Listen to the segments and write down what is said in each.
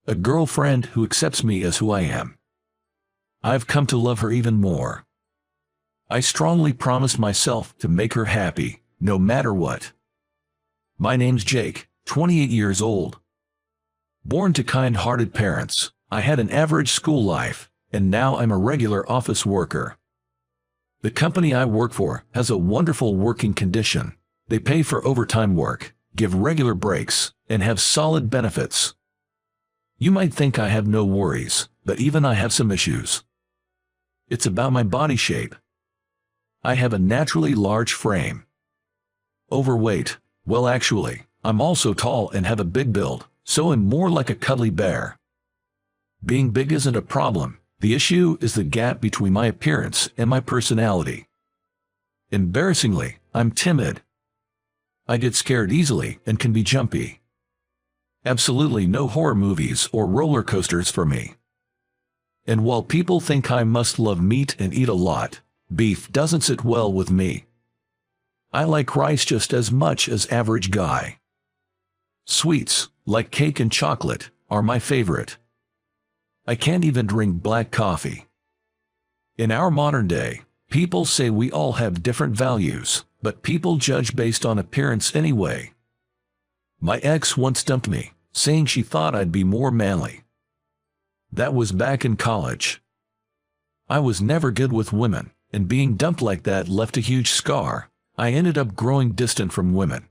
a girlfriend who accepts me as who I am. I've come to love her even more. I strongly promised myself to make her happy, no matter what. My name's Jake, 28 years old. Born to kind-hearted parents, I had an average school life, and now I'm a regular office worker. The company I work for has a wonderful working condition. They pay for overtime work, give regular breaks, and have solid benefits. You might think I have no worries, but even I have some issues. It's about my body shape. I have a naturally large frame. Overweight, well actually, I'm also tall and have a big build, so I'm more like a cuddly bear. Being big isn't a problem. The issue is the gap between my appearance and my personality. Embarrassingly, I'm timid. I get scared easily and can be jumpy. Absolutely no horror movies or roller coasters for me. And while people think I must love meat and eat a lot, beef doesn't sit well with me. I like rice just as much as average guy. Sweets, like cake and chocolate, are my favorite. I can't even drink black coffee. In our modern day, people say we all have different values, but people judge based on appearance anyway. My ex once dumped me, saying she thought I'd be more manly. That was back in college. I was never good with women, and being dumped like that left a huge scar. I ended up growing distant from women.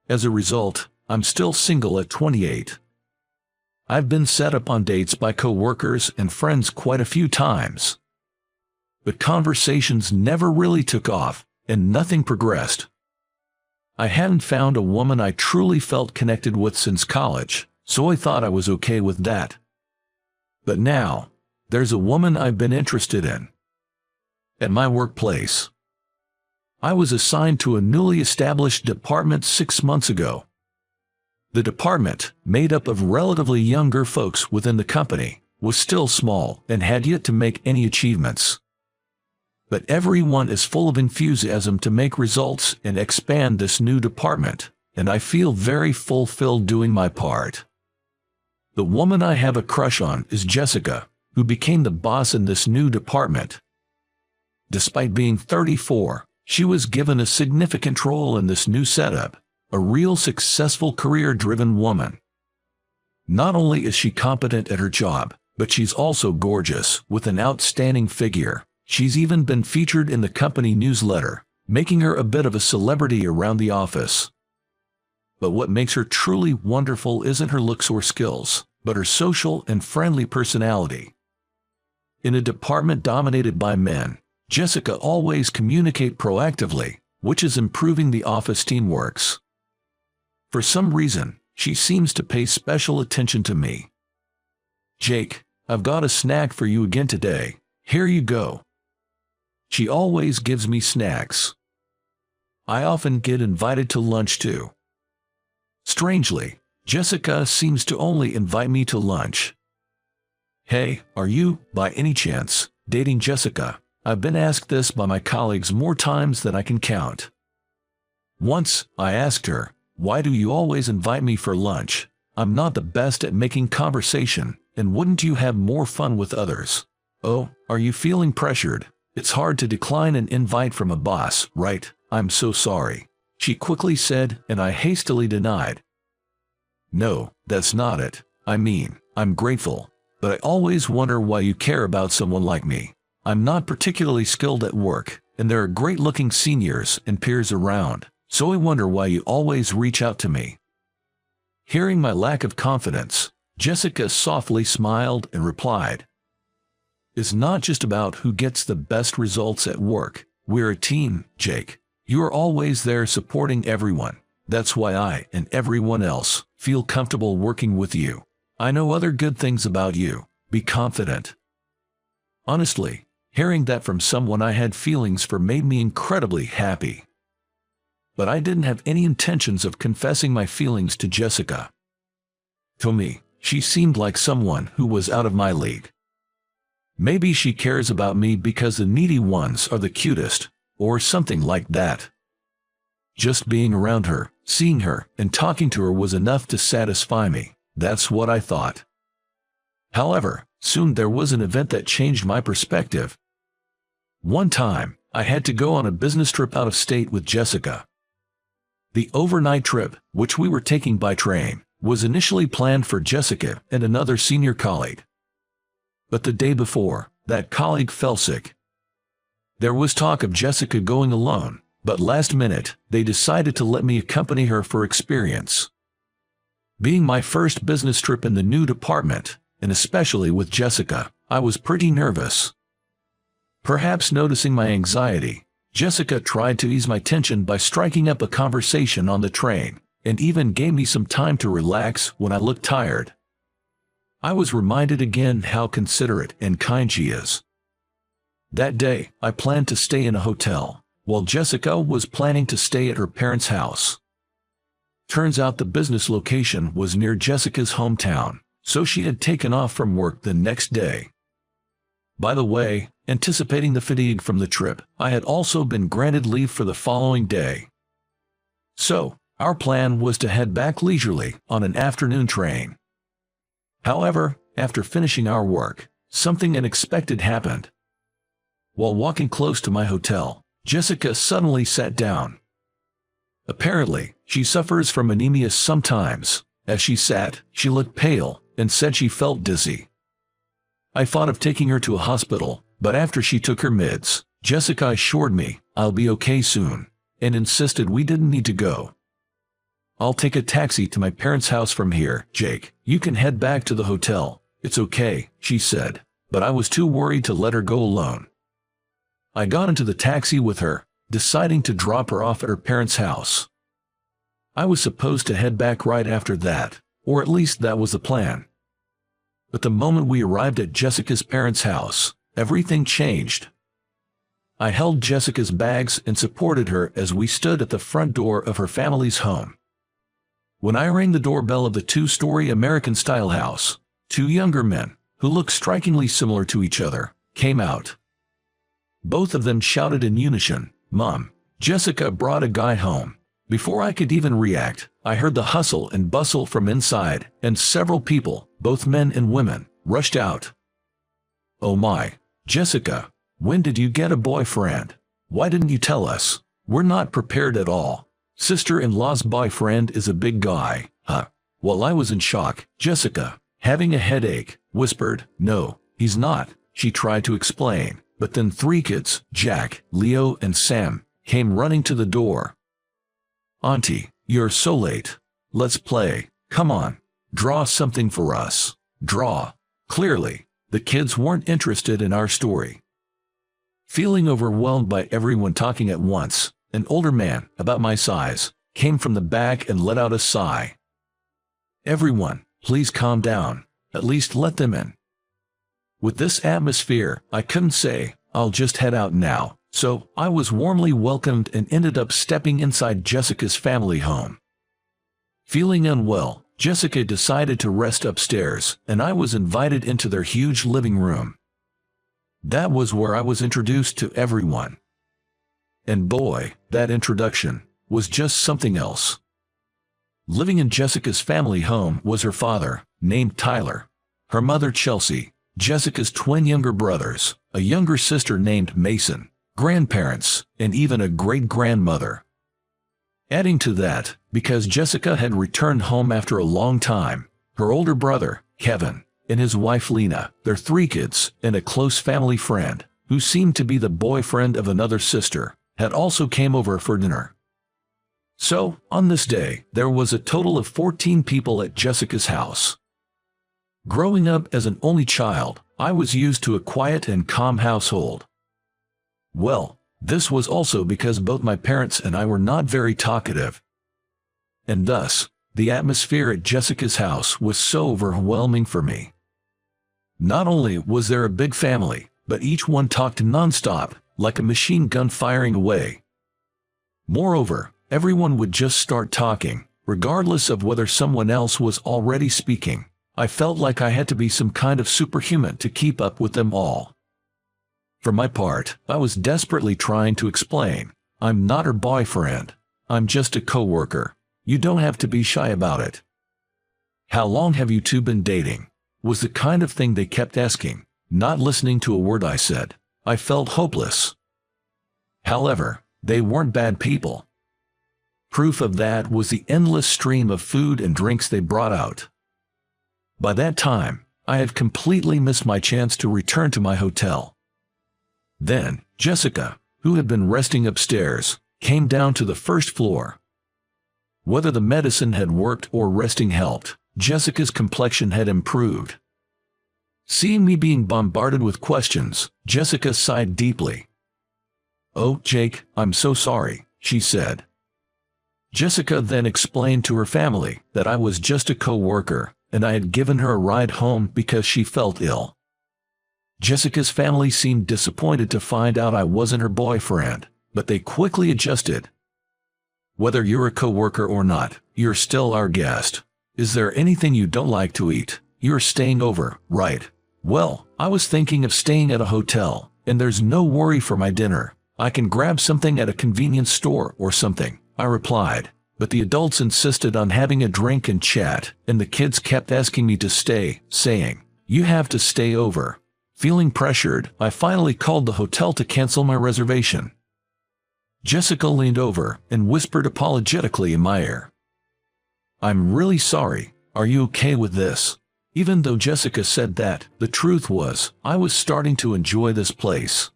As a result, I'm still single at 28. I've been set up on dates by coworkers and friends quite a few times. But conversations never really took off, and nothing progressed. I hadn't found a woman I truly felt connected with since college, so I thought I was okay with that. But now, there's a woman I've been interested in. At my workplace. I was assigned to a newly established department 6 months ago. The department, made up of relatively younger folks within the company, was still small and had yet to make any achievements. But everyone is full of enthusiasm to make results and expand this new department, and I feel very fulfilled doing my part. The woman I have a crush on is Jessica, who became the boss in this new department. Despite being 34, she was given a significant role in this new setup. A real successful career-driven woman. Not only is she competent at her job, but she's also gorgeous, with an outstanding figure. She's even been featured in the company newsletter, making her a bit of a celebrity around the office. But what makes her truly wonderful isn't her looks or skills, but her social and friendly personality. In a department dominated by men, Jessica always communicates proactively, which is improving the office teamwork. For some reason, she seems to pay special attention to me. Jake, I've got a snack for you again today. Here you go. She always gives me snacks. I often get invited to lunch too. Strangely, Jessica seems to only invite me to lunch. Hey, are you, by any chance, dating Jessica? I've been asked this by my colleagues more times than I can count. Once, I asked her, "Why do you always invite me for lunch? I'm not the best at making conversation, and wouldn't you have more fun with others?" "Oh, are you feeling pressured? It's hard to decline an invite from a boss, right? I'm so sorry," she quickly said, and I hastily denied. "No, that's not it. I mean, I'm grateful, but I always wonder why you care about someone like me. I'm not particularly skilled at work, and there are great-looking seniors and peers around. So I wonder why you always reach out to me." Hearing my lack of confidence, Jessica softly smiled and replied, "It's not just about who gets the best results at work. We're a team, Jake. You are always there supporting everyone. That's why I and everyone else feel comfortable working with you. I know other good things about you. Be confident." Honestly, hearing that from someone I had feelings for made me incredibly happy. But I didn't have any intentions of confessing my feelings to Jessica. To me, she seemed like someone who was out of my league. Maybe she cares about me because the needy ones are the cutest, or something like that. Just being around her, seeing her, and talking to her was enough to satisfy me. That's what I thought. However, soon there was an event that changed my perspective. One time, I had to go on a business trip out of state with Jessica. The overnight trip, which we were taking by train, was initially planned for Jessica and another senior colleague. But the day before, that colleague fell sick. There was talk of Jessica going alone, but last minute, they decided to let me accompany her for experience. Being my first business trip in the new department, and especially with Jessica, I was pretty nervous. Perhaps noticing my anxiety, Jessica tried to ease my tension by striking up a conversation on the train, and even gave me some time to relax when I looked tired. I was reminded again how considerate and kind she is. That day, I planned to stay in a hotel, while Jessica was planning to stay at her parents' house. Turns out the business location was near Jessica's hometown, so she had taken off from work the next day. By the way, anticipating the fatigue from the trip, I had also been granted leave for the following day. So, our plan was to head back leisurely on an afternoon train. However, after finishing our work, something unexpected happened. While walking close to my hotel, Jessica suddenly sat down. Apparently, she suffers from anemia sometimes. As she sat, she looked pale and said she felt dizzy. I thought of taking her to a hospital, but after she took her meds, Jessica assured me I'll be okay soon, and insisted we didn't need to go. I'll take a taxi to my parents' house from here, Jake. You can head back to the hotel. It's okay, she said, but I was too worried to let her go alone. I got into the taxi with her, deciding to drop her off at her parents' house. I was supposed to head back right after that, or at least that was the plan. But the moment we arrived at Jessica's parents' house, everything changed. I held Jessica's bags and supported her as we stood at the front door of her family's home. When I rang the doorbell of the two-story American-style house, two younger men, who looked strikingly similar to each other, came out. Both of them shouted in unison, "Mom, Jessica brought a guy home." Before I could even react, I heard the hustle and bustle from inside, and several people, both men and women, rushed out. "Oh my, Jessica, when did you get a boyfriend? Why didn't you tell us? We're not prepared at all. Sister-in-law's boyfriend is a big guy, huh?" While I was in shock, Jessica, having a headache, whispered, "No, he's not," she tried to explain, but then three kids, Jack, Leo, and Sam, came running to the door. "Auntie, you're so late. Let's play. Come on. Draw something for us. Draw." Clearly, the kids weren't interested in our story. Feeling overwhelmed by everyone talking at once, an older man, about my size, came from the back and let out a sigh. "Everyone, please calm down. At least let them in." With this atmosphere, I couldn't say, "I'll just head out now," so I was warmly welcomed and ended up stepping inside Jessica's family home. Feeling unwell, Jessica decided to rest upstairs, and I was invited into their huge living room. That was where I was introduced to everyone. And boy, that introduction was just something else. Living in Jessica's family home was her father, named Tyler, her mother Chelsea, Jessica's twin younger brothers, a younger sister named Mason, grandparents, and even a great-grandmother. Adding to that, because Jessica had returned home after a long time, her older brother, Kevin, and his wife Lena, their three kids, and a close family friend, who seemed to be the boyfriend of another sister, had also came over for dinner. So, on this day, there was a total of 14 people at Jessica's house. Growing up as an only child, I was used to a quiet and calm household. Well, this was also because both my parents and I were not very talkative. And thus, the atmosphere at Jessica's house was so overwhelming for me. Not only was there a big family, but each one talked non-stop, like a machine gun firing away. Moreover, everyone would just start talking, regardless of whether someone else was already speaking. I felt like I had to be some kind of superhuman to keep up with them all. For my part, I was desperately trying to explain, "I'm not her boyfriend. I'm just a coworker. You don't have to be shy about it." "How long have you two been dating?" was the kind of thing they kept asking, not listening to a word I said. I felt hopeless. However, they weren't bad people. Proof of that was the endless stream of food and drinks they brought out. By that time, I had completely missed my chance to return to my hotel. Then, Jessica, who had been resting upstairs, came down to the first floor. Whether the medicine had worked or resting helped, Jessica's complexion had improved. Seeing me being bombarded with questions, Jessica sighed deeply. "Oh, Jake, I'm so sorry," she said. Jessica then explained to her family that I was just a co-worker, and I had given her a ride home because she felt ill. Jessica's family seemed disappointed to find out I wasn't her boyfriend, but they quickly adjusted. "Whether you're a co-worker or not, you're still our guest. Is there anything you don't like to eat? You're staying over, right?" "Well, I was thinking of staying at a hotel, and there's no worry for my dinner. I can grab something at a convenience store or something," I replied. But the adults insisted on having a drink and chat, and the kids kept asking me to stay, saying, "You have to stay over." Feeling pressured, I finally called the hotel to cancel my reservation. Jessica leaned over and whispered apologetically in my ear, "I'm really sorry. Are you okay with this?" Even though Jessica said that, the truth was, I was starting to enjoy this place.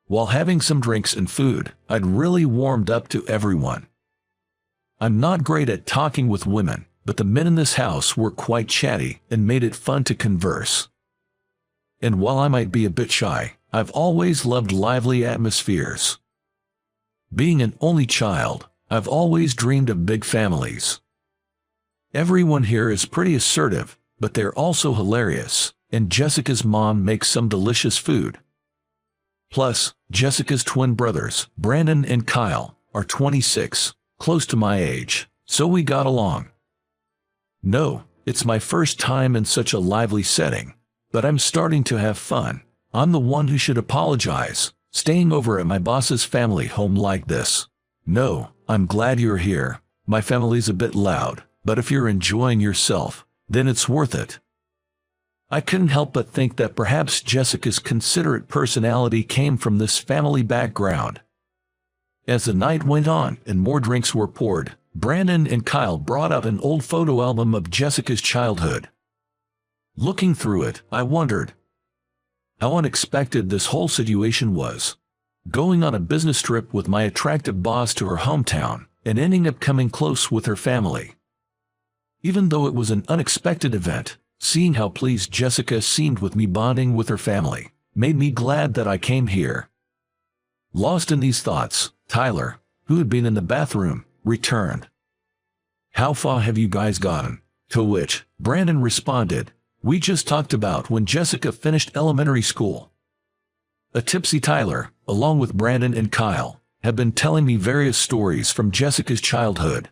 While having some drinks and food, I'd really warmed up to everyone. I'm not great at talking with women, but the men in this house were quite chatty and made it fun to converse. And while I might be a bit shy, I've always loved lively atmospheres. Being an only child, I've always dreamed of big families. Everyone here is pretty assertive, but they're also hilarious, and Jessica's mom makes some delicious food. Plus, Jessica's twin brothers, Brandon and Kyle, are 26, close to my age, so we got along. No, it's my first time in such a lively setting, but I'm starting to have fun. I'm the one who should apologize, staying over at my boss's family home like this. No, I'm glad you're here. My family's a bit loud, but if you're enjoying yourself, then it's worth it. I couldn't help but think that perhaps Jessica's considerate personality came from this family background. As the night went on and more drinks were poured, Brandon and Kyle brought out an old photo album of Jessica's childhood. Looking through it, I wondered how unexpected this whole situation was. Going on a business trip with my attractive boss to her hometown, and ending up coming close with her family. Even though it was an unexpected event, seeing how pleased Jessica seemed with me bonding with her family, made me glad that I came here. Lost in these thoughts, Tyler, who had been in the bathroom, returned. "How far have you guys gotten?" To which Brandon responded, "We just talked about when Jessica finished elementary school." A tipsy Tyler, along with Brandon and Kyle, have been telling me various stories from Jessica's childhood.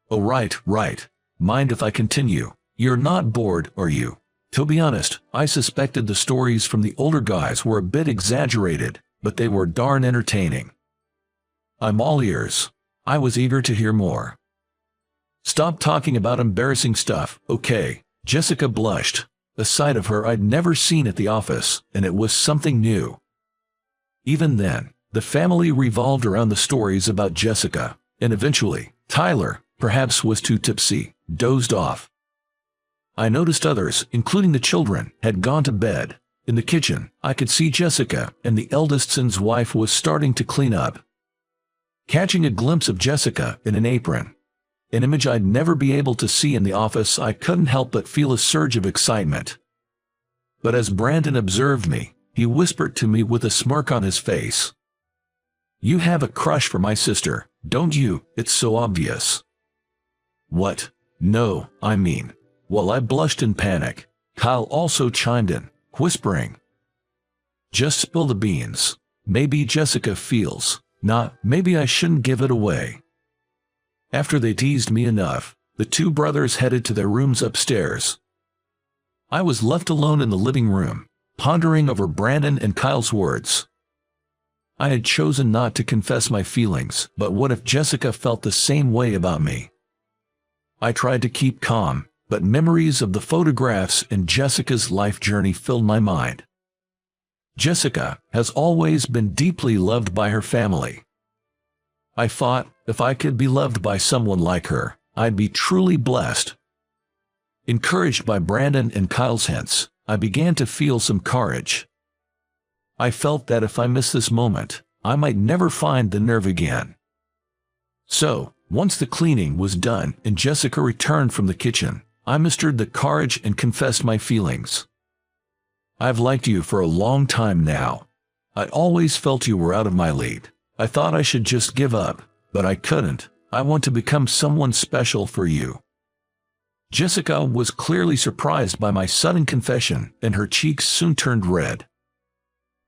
"Oh right. Mind if I continue? You're not bored, are you?" To be honest, I suspected the stories from the older guys were a bit exaggerated, but they were darn entertaining. I'm all ears. I was eager to hear more. "Stop talking about embarrassing stuff, okay?" Jessica blushed, a side of her I'd never seen at the office, and it was something new. Even then, the family revolved around the stories about Jessica, and eventually, Tyler, perhaps was too tipsy, dozed off. I noticed others, including the children, had gone to bed. In the kitchen, I could see Jessica, and the eldest son's wife was starting to clean up. Catching a glimpse of Jessica in an apron, an image I'd never be able to see in the office, I couldn't help but feel a surge of excitement. But as Brandon observed me, he whispered to me with a smirk on his face, "You have a crush for my sister, don't you? It's so obvious." "What? No, I mean..." While I blushed in panic, Kyle also chimed in, whispering, "Just spill the beans. Maybe Jessica feels, maybe I shouldn't give it away." After they teased me enough, the two brothers headed to their rooms upstairs. I was left alone in the living room, pondering over Brandon and Kyle's words. I had chosen not to confess my feelings, but what if Jessica felt the same way about me? I tried to keep calm, but memories of the photographs and Jessica's life journey filled my mind. Jessica has always been deeply loved by her family. I thought, if I could be loved by someone like her, I'd be truly blessed. Encouraged by Brandon and Kyle's hints, I began to feel some courage. I felt that if I missed this moment, I might never find the nerve again. So, once the cleaning was done and Jessica returned from the kitchen, I mustered the courage and confessed my feelings. I've liked you for a long time now. I always felt you were out of my league. I thought I should just give up, but I couldn't. I want to become someone special for you. Jessica was clearly surprised by my sudden confession, and her cheeks soon turned red.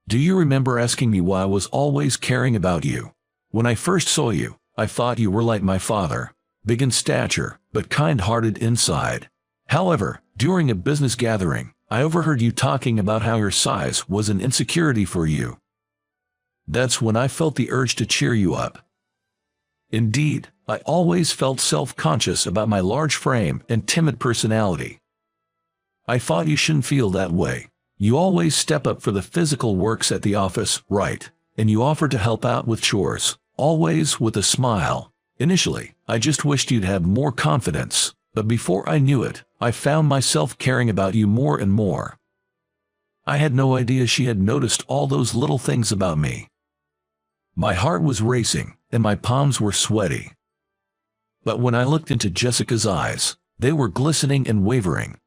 Do you remember asking me why I was always caring about you? When I first saw you, I thought you were like my father, big in stature, but kind-hearted inside. However, during a business gathering, I overheard you talking about how your size was an insecurity for you. That's when I felt the urge to cheer you up. Indeed, I always felt self-conscious about my large frame and timid personality. I thought you shouldn't feel that way. You always step up for the physical works at the office, right? And you offer to help out with chores, always with a smile. Initially, I just wished you'd have more confidence, but before I knew it, I found myself caring about you more and more. I had no idea she had noticed all those little things about me. My heart was racing, and my palms were sweaty. But when I looked into Jessica's eyes, they were glistening and wavering.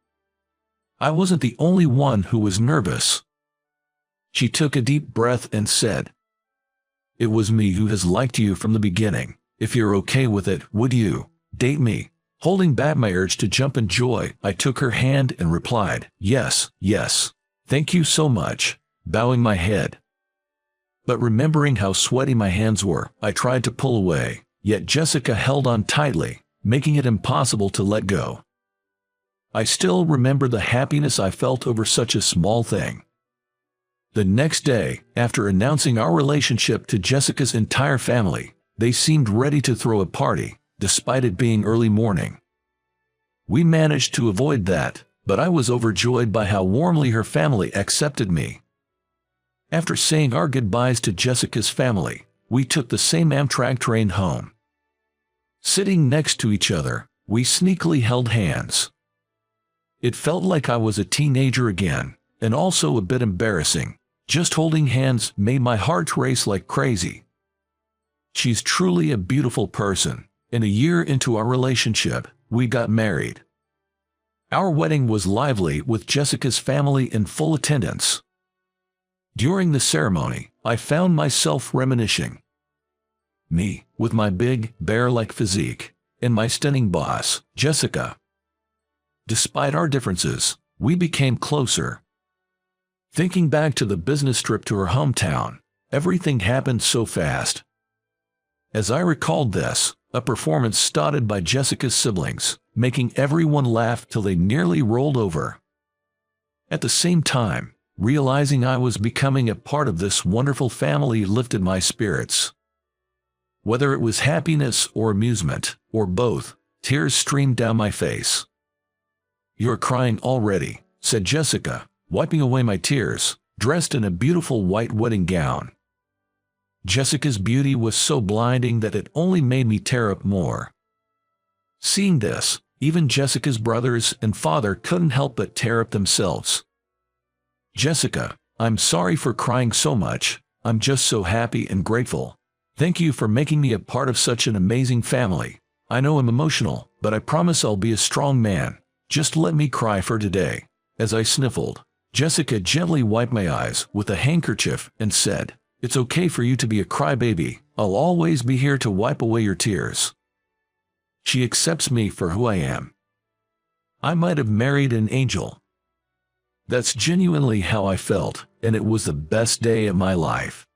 I wasn't the only one who was nervous. She took a deep breath and said, "It was me who has liked you from the beginning. If you're okay with it, would you date me?" Holding back my urge to jump in joy, I took her hand and replied, "Yes, yes. Thank you so much," bowing my head. But remembering how sweaty my hands were, I tried to pull away, yet Jessica held on tightly, making it impossible to let go. I still remember the happiness I felt over such a small thing. The next day, after announcing our relationship to Jessica's entire family, they seemed ready to throw a party, despite it being early morning. We managed to avoid that, but I was overjoyed by how warmly her family accepted me. After saying our goodbyes to Jessica's family, we took the same Amtrak train home. Sitting next to each other, we sneakily held hands. It felt like I was a teenager again, and also a bit embarrassing. Just holding hands made my heart race like crazy. She's truly a beautiful person, and a year into our relationship, we got married. Our wedding was lively with Jessica's family in full attendance. During the ceremony, I found myself reminiscing. Me, with my big, bear-like physique, and my stunning boss, Jessica. Despite our differences, we became closer. Thinking back to the business trip to her hometown, everything happened so fast. As I recalled this, a performance started by Jessica's siblings, making everyone laugh till they nearly rolled over. At the same time, realizing I was becoming a part of this wonderful family lifted my spirits. Whether it was happiness or amusement, or both, tears streamed down my face. "You're crying already," said Jessica, wiping away my tears, dressed in a beautiful white wedding gown. Jessica's beauty was so blinding that it only made me tear up more. Seeing this, even Jessica's brothers and father couldn't help but tear up themselves. "Jessica, I'm sorry for crying so much. I'm just so happy and grateful. Thank you for making me a part of such an amazing family. I know I'm emotional, but I promise I'll be a strong man. Just let me cry for today." As I sniffled, Jessica gently wiped my eyes with a handkerchief and said, "It's okay for you to be a crybaby. I'll always be here to wipe away your tears." She accepts me for who I am. I might have married an angel. That's genuinely how I felt, and it was the best day of my life.